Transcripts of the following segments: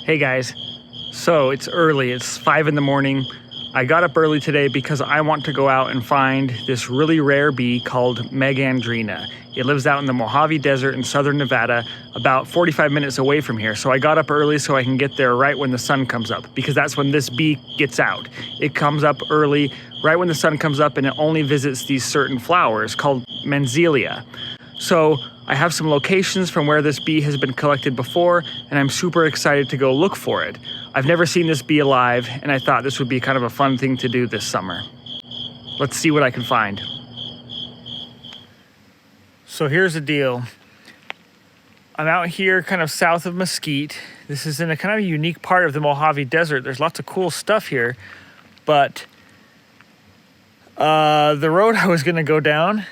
Hey guys, so it's early, it's 5 in the morning. I got up early today because I want to go out and find this really rare bee called Megandrena. It lives out in the Mojave Desert in southern Nevada, about 45 minutes away from here. So I got up early so I can get there right when the sun comes up, because that's when this bee gets out. It comes up early, right when the sun comes up, and it only visits these certain flowers called Manzelia. So I have some locations from where this bee has been collected before, and I'm super excited to go look for it. I've never seen this bee alive, and I thought this would be kind of a fun thing to do this summer. Let's see what I can find. So here's the deal. I'm out here kind of south of Mesquite. This is in a kind of unique part of the Mojave Desert. There's lots of cool stuff here, but the road I was gonna go down,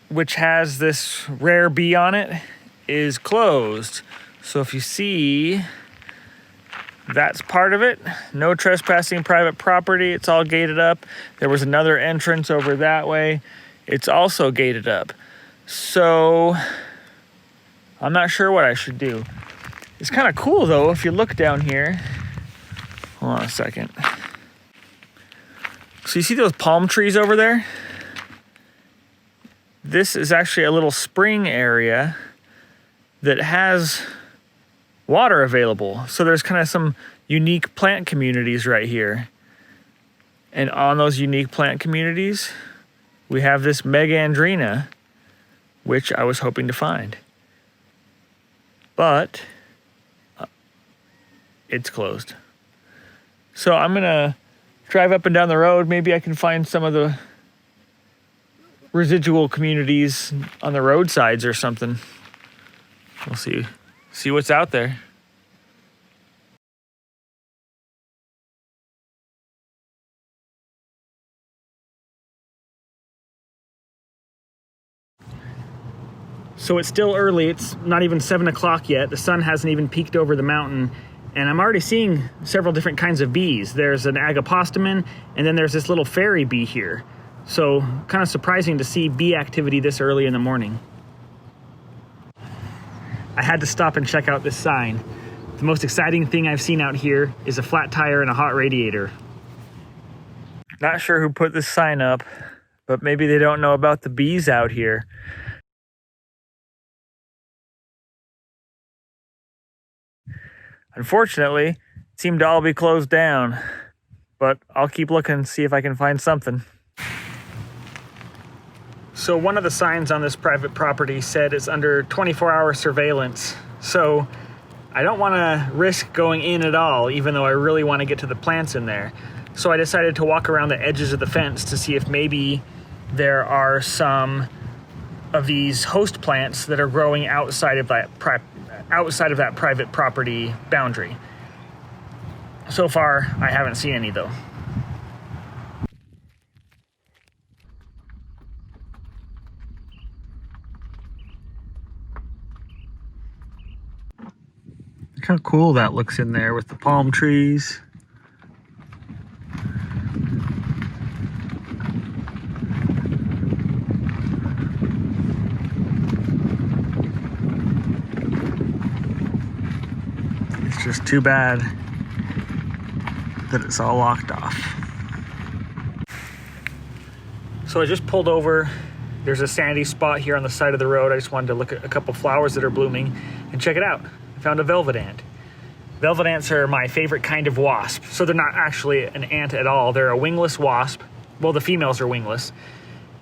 which has this rare bee on it, is closed. So if you see, that's part of it. No trespassing private property. It's all gated up. There was another entrance over that way. It's also gated up. So I'm not sure what I should do. It's kind of cool though, if you look down here. Hold on a second. So you see those palm trees over there? This is actually a little spring area that has water available. So there's kind of some unique plant communities right here. And on those unique plant communities, we have this Megandrena, which I was hoping to find. But it's closed. So I'm gonna drive up and down the road. Maybe I can find some of the residual communities on the roadsides or something. We'll see what's out there. So it's still early. It's not even 7 o'clock yet. The sun hasn't even peeked over the mountain, and I'm already seeing several different kinds of bees. There's an agapostemon, and then there's this little fairy bee here. So kind of surprising to see bee activity this early in the morning. I had to stop and check out this sign. The most exciting thing I've seen out here is a flat tire and a hot radiator. Not sure who put this sign up, but maybe they don't know about the bees out here. Unfortunately, it seemed to all be closed down, but I'll keep looking and see if I can find something. So one of the signs on this private property said it's under 24-hour surveillance. So I don't want to risk going in at all, even though I really want to get to the plants in there. So I decided to walk around the edges of the fence to see if maybe there are some of these host plants that are growing outside of that private property boundary. So far, I haven't seen any though. Look how cool that looks in there with the palm trees. It's just too bad that it's all locked off. So I just pulled over. There's a sandy spot here on the side of the road. I just wanted to look at a couple flowers that are blooming and check it out. I found a velvet ant. Velvet ants are my favorite kind of wasp. So they're not actually an ant at all. They're a wingless wasp. Well, the females are wingless,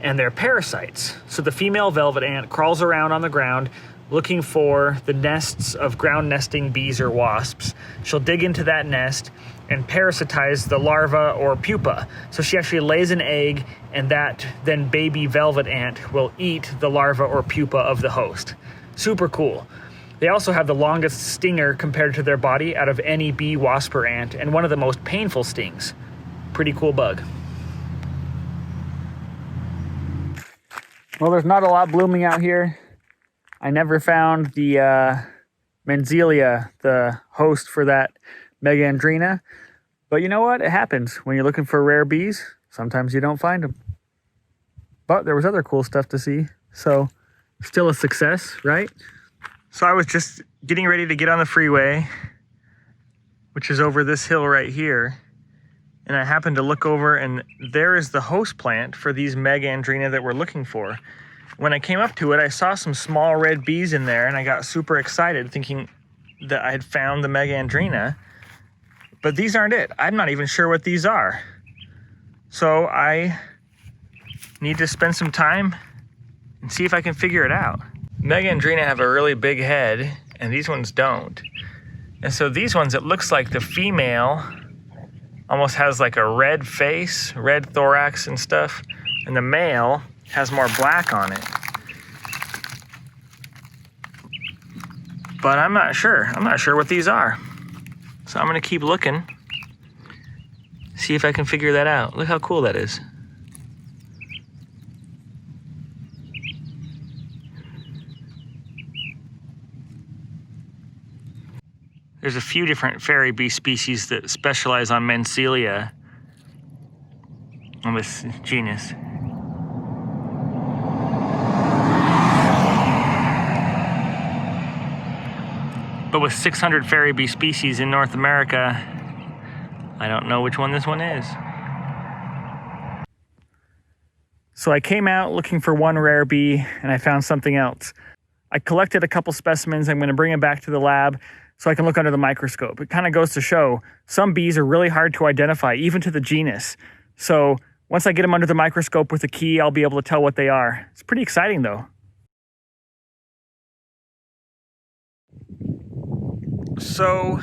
and they're parasites. So the female velvet ant crawls around on the ground looking for the nests of ground nesting bees or wasps. She'll dig into that nest and parasitize the larva or pupa. So she actually lays an egg, and that then baby velvet ant will eat the larva or pupa of the host. Super cool. They also have the longest stinger compared to their body out of any bee, wasp, or ant, and one of the most painful stings. Pretty cool bug. Well, there's not a lot blooming out here. I never found the Manzelia, the host for that Megandrena. But you know what? It happens. When you're looking for rare bees, sometimes you don't find them. But there was other cool stuff to see. So still a success, right? So I was just getting ready to get on the freeway, which is over this hill right here. And I happened to look over, and there is the host plant for these Megandrena that we're looking for. When I came up to it, I saw some small red bees in there, and I got super excited thinking that I had found the Megandrena. But these aren't it. I'm not even sure what these are. So I need to spend some time and see if I can figure it out. Megandrena have a really big head, and these ones don't. And so these ones, it looks like the female almost has like a red face, red thorax and stuff, and the male has more black on it. But I'm not sure. I'm not sure what these are. So I'm gonna keep looking, see if I can figure that out. Look how cool that is. There's a few different fairy bee species that specialize on Mencelia on this genus. But with 600 fairy bee species in North America, I don't know which one this one is. So I came out looking for one rare bee, and I found something else. I collected a couple specimens. I'm going to bring them back to the lab so I can look under the microscope. It kind of goes to show some bees are really hard to identify, even to the genus. So once I get them under the microscope with a key, I'll be able to tell what they are. It's pretty exciting, though. So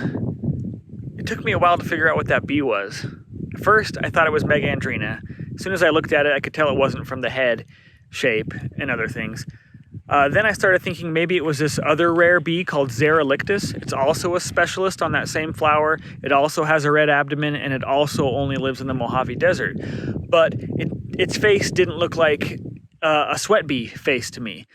it took me a while to figure out what that bee was. At first, I thought it was Megandrena. As soon as I looked at it, I could tell it wasn't from the head shape and other things. Then I started thinking maybe it was this other rare bee called Xerolictus. It's also a specialist on that same flower. It also has a red abdomen, and it also only lives in the Mojave Desert. But its face didn't look like a sweat bee face to me.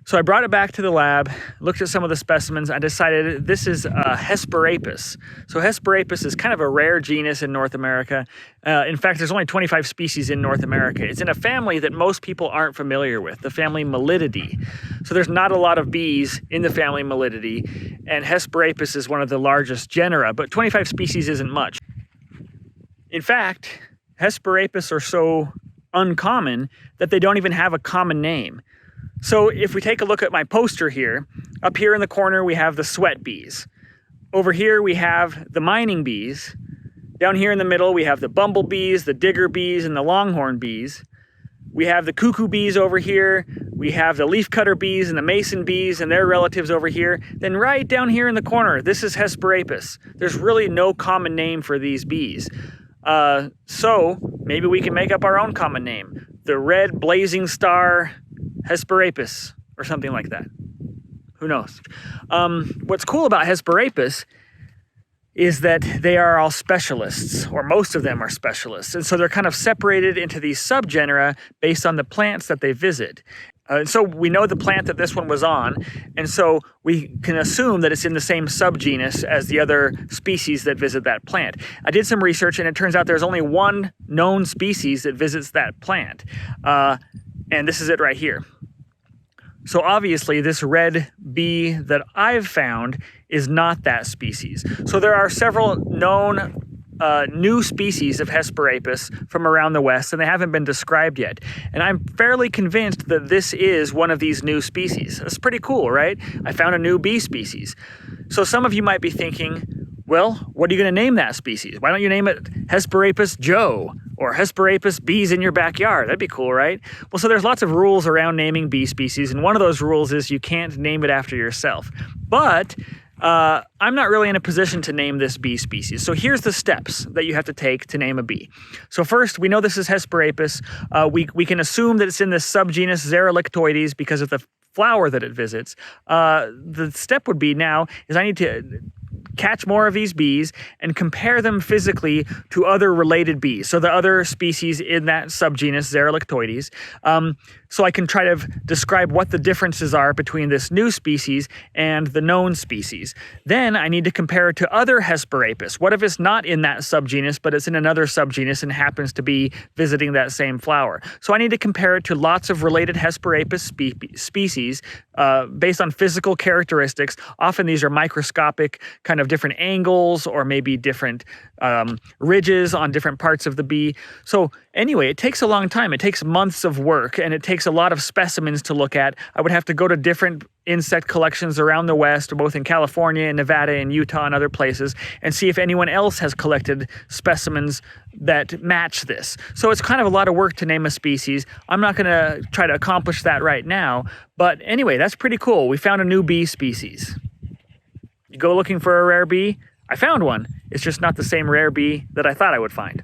So I brought it back to the lab, looked at some of the specimens. I decided this is Hesperapis. So Hesperapis is kind of a rare genus in North America. In fact, there's only 25 species in North America. It's in a family that most people aren't familiar with, the family Mellididae. So there's not a lot of bees in the family Mellididae, and Hesperapis is one of the largest genera, but 25 species isn't much. In fact, Hesperapis are so uncommon that they don't even have a common name. So if we take a look at my poster here, up here in the corner we have the sweat bees. Over here we have the mining bees. Down here in the middle we have the bumblebees, the digger bees, and the longhorn bees. We have the cuckoo bees over here. We have the leafcutter bees and the mason bees and their relatives over here. Then right down here in the corner, this is Hesperapis. There's really no common name for these bees. So maybe we can make up our own common name. The red blazing star Hesperapis, or something like that. Who knows? What's cool about Hesperapis is that they are all specialists, or most of them are specialists. And so they're kind of separated into these subgenera based on the plants that they visit. So we know the plant that this one was on, and so we can assume that it's in the same subgenus as the other species that visit that plant. I did some research, and it turns out there's only one known species that visits that plant. And this is it right here. So obviously this red bee that I've found is not that species. So there are several known new species of Hesperapis from around the West, and they haven't been described yet. And I'm fairly convinced that this is one of these new species. That's pretty cool, right? I found a new bee species. So some of you might be thinking, well, what are you going to name that species? Why don't you name it Hesperapis Joe or Hesperapis bees in your backyard? That'd be cool, right? Well, so there's lots of rules around naming bee species, and one of those rules is you can't name it after yourself. But I'm not really in a position to name this bee species. So here's the steps that you have to take to name a bee. So first, we know this is Hesperapis. We can assume that it's in the subgenus Xerolictoides because of the flower that it visits. The step would be now is I need to catch more of these bees and compare them physically to other related bees. So the other species in that subgenus Xerolictoides. So I can try to describe what the differences are between this new species and the known species. Then I need to compare it to other Hesperapis. What if it's not in that subgenus, but it's in another subgenus and happens to be visiting that same flower? So I need to compare it to lots of related Hesperapis species based on physical characteristics. Often these are microscopic kind of different angles or maybe different ridges on different parts of the bee. So anyway, it takes a long time. It takes months of work, and it takes a lot of specimens to look at. I would have to go to different insect collections around the West, both in California and Nevada and Utah and other places, and see if anyone else has collected specimens that match this. So it's kind of a lot of work to name a species. I'm not going to try to accomplish that right now, but anyway, that's pretty cool. We found a new bee species. You go looking for a rare bee? I found one. It's just not the same rare bee that I thought I would find.